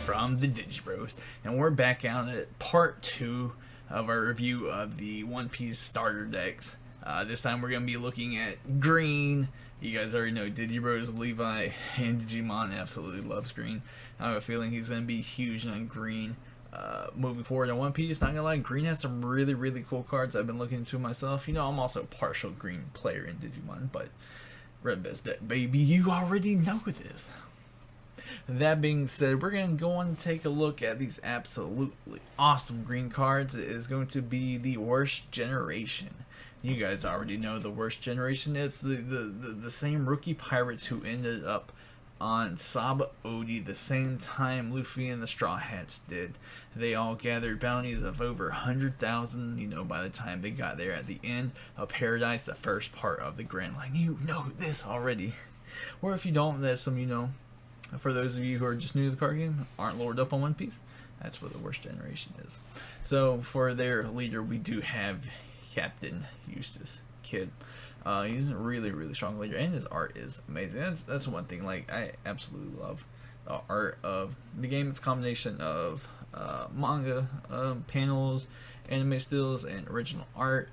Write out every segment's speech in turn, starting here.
from the Digibros, and we're back out at part 2 of our review of the One Piece starter decks. This time we're going to be looking at green. You guys already know Digibros, Levi, and Digimon absolutely loves green. I have a feeling he's going to be huge on green. Moving forward in One Piece, not gonna lie, green has some really cool cards I've been looking into myself. You know, I'm also a partial green player in Digimon, but red best deck, baby, you already know this. That being said, we're going to go on and take a look at these absolutely awesome green cards. It is going to be the worst generation. You guys already know the worst generation. It's the same rookie pirates who ended up on Saba Odi the same time Luffy and the Straw Hats did. They all gathered bounties of over 100,000, you know, by the time they got there at the end of Paradise, the first part of the Grand Line. You know this already. Or if you don't, there's some, you know, for those of you who are just new to the card game, aren't lowered up on One Piece, that's what the worst generation is. So for their leader, we do have Captain Eustace Kid. He's a really strong leader, and his art is amazing. That's one thing. Like, I absolutely love the art of the game. It's a combination of manga panels, anime stills, and original art.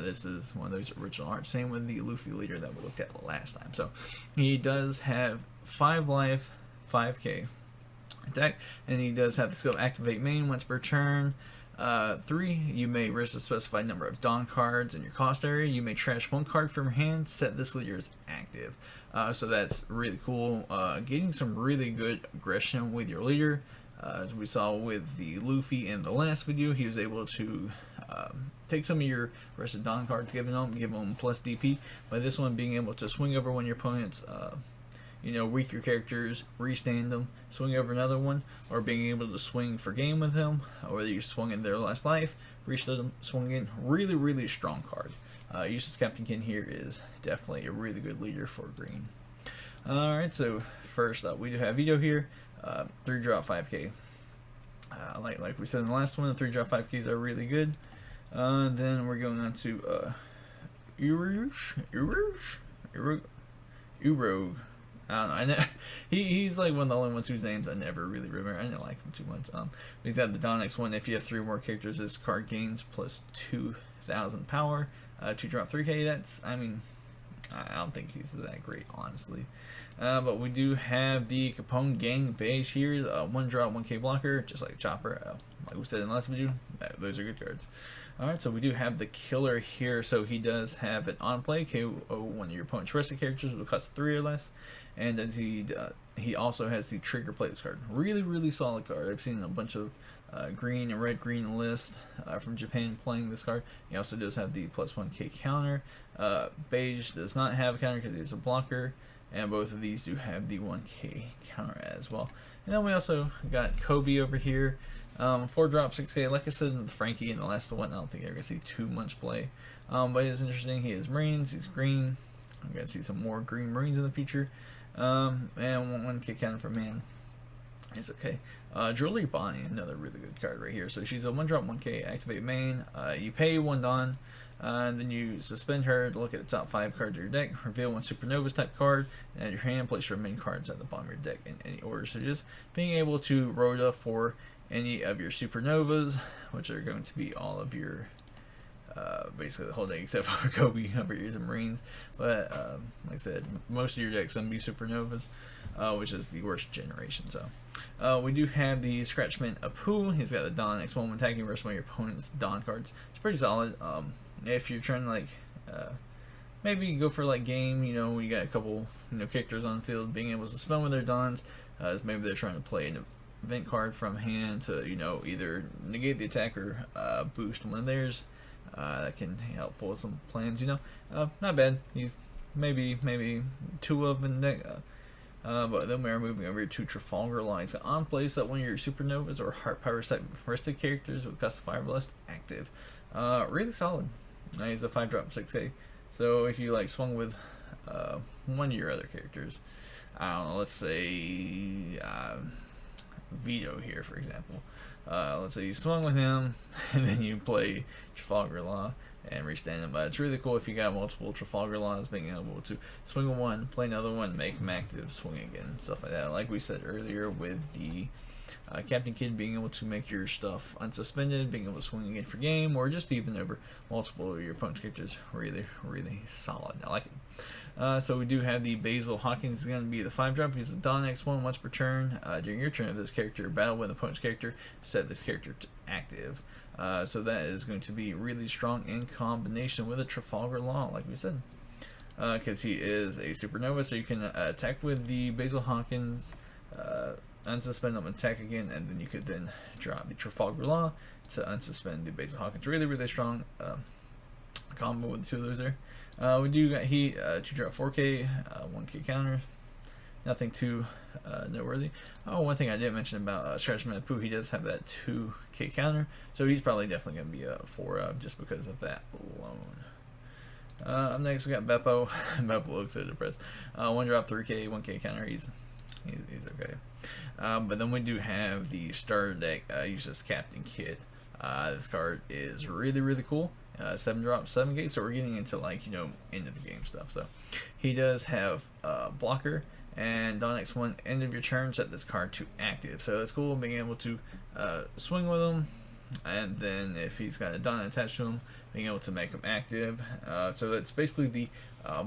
This is one of those original art. Same with the Luffy leader that we looked at last time. So he does have 5 life, 5k attack, and he does have the skill activate main once per turn. 3, you may risk a specified number of Dawn cards in your cost area. You may trash 1 card from your hand, set this leader as active. So that's really cool. Getting some really good aggression with your leader. As we saw with the Luffy in the last video, he was able to take some of your rested Dawn cards, give them plus DP. By this one being able to swing over one of your opponent's you know, weaker characters, restand them, swing over another one, or being able to swing for game with him, or whether you swung in their last life, restored them, swung in. Really strong card. Eustace Captain Kin here is definitely a really good leader for green. Alright, so first up, we do have Vito here, 3 drop 5k. Like we said in the last one, the 3 drop 5ks are really good. Then we're going on to Urog. I don't know. He's like one of the only ones whose names I never really remember. I didn't like him too much. He's got the Donix one. If you have 3 more characters, this card gains plus 2,000 power. 2 drop 3k. That's, I mean, I don't think he's that great, honestly. But we do have the Capone Gang Beige here. 1 drop 1k blocker, just like Chopper. Like we said in the last video, those are good cards. Alright, so we do have the Killer here. So he does have an on play, KO one of your opponent's rested characters with a cost of 3 or less. And then he also has the Trigger Play this card. Really solid card. I've seen a bunch of green and red-green list from Japan playing this card. He also does have the plus 1k counter. Beige does not have a counter because it's a blocker. And both of these do have the 1k counter as well. And then we also got Kobe over here. 4 drop 6k. Like I said with Frankie in the last one, I don't think they're going to see too much play. But it's interesting. He has Marines. He's green. I'm going to see some more green Marines in the future. And 1k counter for man. It's okay. Jewelry Bonnie, another really good card right here. So she's a 1 drop 1k activate main. You pay 1 Dawn. And then you suspend her to look at the top 5 cards of your deck, reveal 1 Supernovas type card, and your hand place your main cards at the bottom of your deck in any order. So just being able to Rhoda for any of your Supernovas, which are going to be all of your, basically the whole deck except for Kobe, over years and Marines. But like I said, most of your deck's going to be Supernovas, which is the worst generation. So we do have the Scratchman Apu. He's got the Dawn X1 when attacking versus one of your opponent's Dawn cards. It's pretty solid. If you're trying to like maybe go for like game, you know, you got a couple, you know, characters on the field, being able to suspend with their Dons, maybe they're trying to play an event card from hand to, you know, either negate the attack or boost one of theirs. That can help with some plans, you know. Not bad. He's maybe 2 of them in the deck. But then we are moving over to Trafalgar Lines. On place that one of your Supernovas or Heart Pirates type rested characters with Custom Fire Blast active. Really solid. He's a 5 drop 6k. So if you like swung with one of your other characters, I don't know, let's say Vito here, for example. Let's say you swung with him and then you play Trafalgar Law and restand him. But it's really cool if you got multiple Trafalgar Laws, being able to swing one, play another one, make them active, swing again, stuff like that. Like we said earlier with the Captain Kidd being able to make your stuff unsuspended, being able to swing again for game, or just even over multiple of your opponent's characters. Really, really solid. I like it. So we do have the Basil Hawkins is going to be the 5-drop. He's a Dawn X1 once per turn. During your turn of this character, battle with opponent's character, set this character to active. So that is going to be really strong in combination with a Trafalgar Law, like we said. Because he is a supernova, so you can attack with the Basil Hawkins, unsuspend him, attack again, and then you could then drop the Trafalgar Law to unsuspend the Basil Hawkins. Really, really strong combo with the two of those there. We do got heat, 2-drop 4K, 1K counter. Nothing too noteworthy. Oh, one thing I didn't mention about Scratchman Pooh, he does have that 2K counter, so he's probably definitely going to be a 4 just because of that alone. Up next we got Beppo. Beppo looks so depressed. 1-drop 3K, 1K counter. He's okay. But then we do have the starter deck. Uses Captain Kidd. This card is really, really cool. 7-drop 7K. So we're getting into, like, you know, end of the game stuff. So he does have blocker. And Dawn X1, end of your turn, set this card to active. So that's cool, being able to swing with him. And then if he's got a Dawn attached to him, being able to make him active. So that's basically the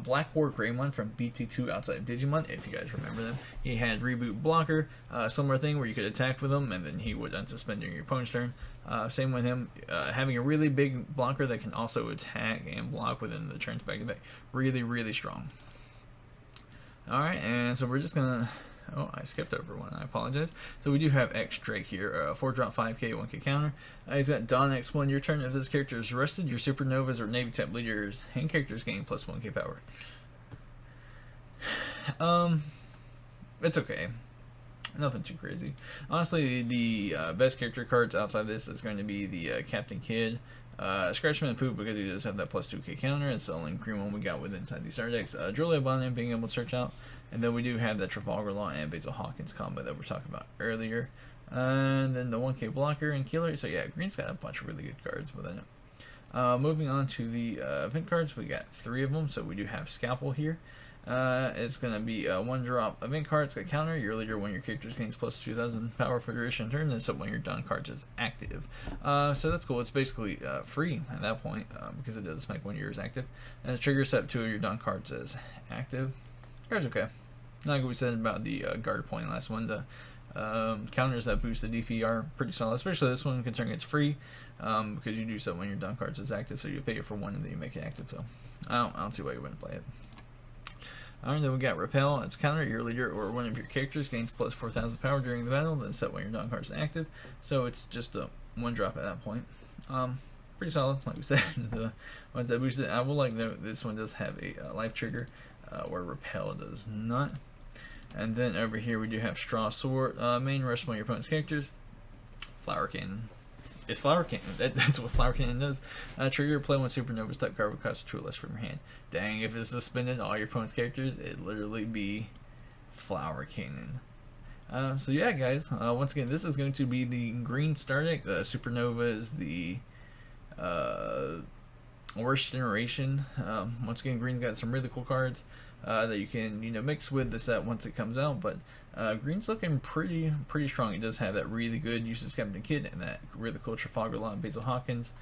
Black War Greymon from BT2 outside of Digimon, if you guys remember them. He had reboot blocker, similar thing where you could attack with him and then he would unsuspend during your opponent's turn. Same with him, having a really big blocker that can also attack and block within the turns back to back. Really, really strong. Alright, and so we're just gonna... Oh, I skipped over one. I apologize. So we do have X Drake here. 4-drop 5K, 1K counter. He's got Dawn X1. Your turn. If this character is rested, your supernovas or Navy Tap leaders and characters gain plus 1K power. It's okay. Nothing too crazy. Honestly, the best character cards outside this is going to be the Captain Kidd. Scratchman and Poop, because he does have that plus 2K counter. It's the only green one we got with inside these star decks. Julia Bonham being able to search out. And then we do have the Trafalgar Law and Basil Hawkins combo that we were talking about earlier. And then the 1K blocker and killer. So yeah, green's got a bunch of really good cards within it. Moving on to the event cards, we got 3 of them. So we do have Scalpel here. It's going to be a 1-drop event card. It's got counter. Your leader, when your character gains plus 2,000 power for duration of turn, then set one of your Dawn cards is active. So that's cool. It's basically free at that point because it does make one of yours active. And the trigger set 2 of your Dawn cards as active. Card's okay. Like we said about the guard point last one, the counters that boost the DP are pretty solid, especially this one considering it's free because you do set one of your Dawn cards as active, so you pay it for 1 and then you make it active. So I don't see why you wouldn't play it. Alright, then we got Repel. It's counter. Your leader or one of your characters gains plus 4,000 power during the battle, then set one of your Dawn cards to active. So it's just a 1-drop at that point. Pretty solid, like we said. The ones that boost it, I will like note this one does have a life trigger, where Repel does not. And then over here we do have Straw Sword. Main rush one of your opponent's characters. Flower Cannon. It's Flower Cannon. That's what Flower Cannon does. Trigger, play 1 supernovas type card with cost 2 or less from your hand. Dang, if it's suspended all your opponent's characters, it'd literally be Flower Cannon. So yeah, guys. Once again, this is going to be the green star deck. The supernovas, the worst generation. Once again, green's got some really cool cards that you can mix with the set once it comes out, but green's looking pretty strong. It does have that really good uses Captain Kidd and that really cool Trafalgar Law and Basil Hawkins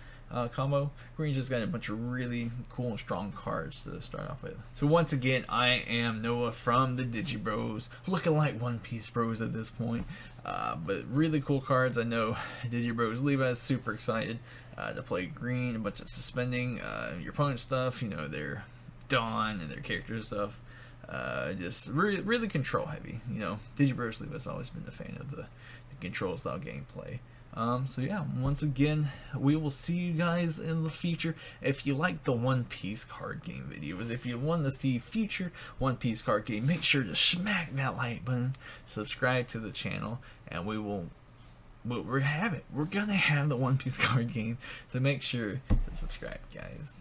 combo. Green's just got a bunch of really cool and strong cards to start off with. So once again, I am Noah from the Digi Bros, looking like One Piece Bros at this point, but really cool cards. I know Digi Bros Levi is super excited to play green, a bunch of suspending your opponent's stuff, their Dawn and their character stuff. Just really control heavy. Digi Bros Levi has always been a fan of the control style gameplay. So yeah, once again, we will see you guys in the future. If you like the One Piece card game videos, if you want to see future One Piece card game, make sure to smack that like button, subscribe to the channel, and we're gonna have the One Piece card game. So make sure to subscribe, guys.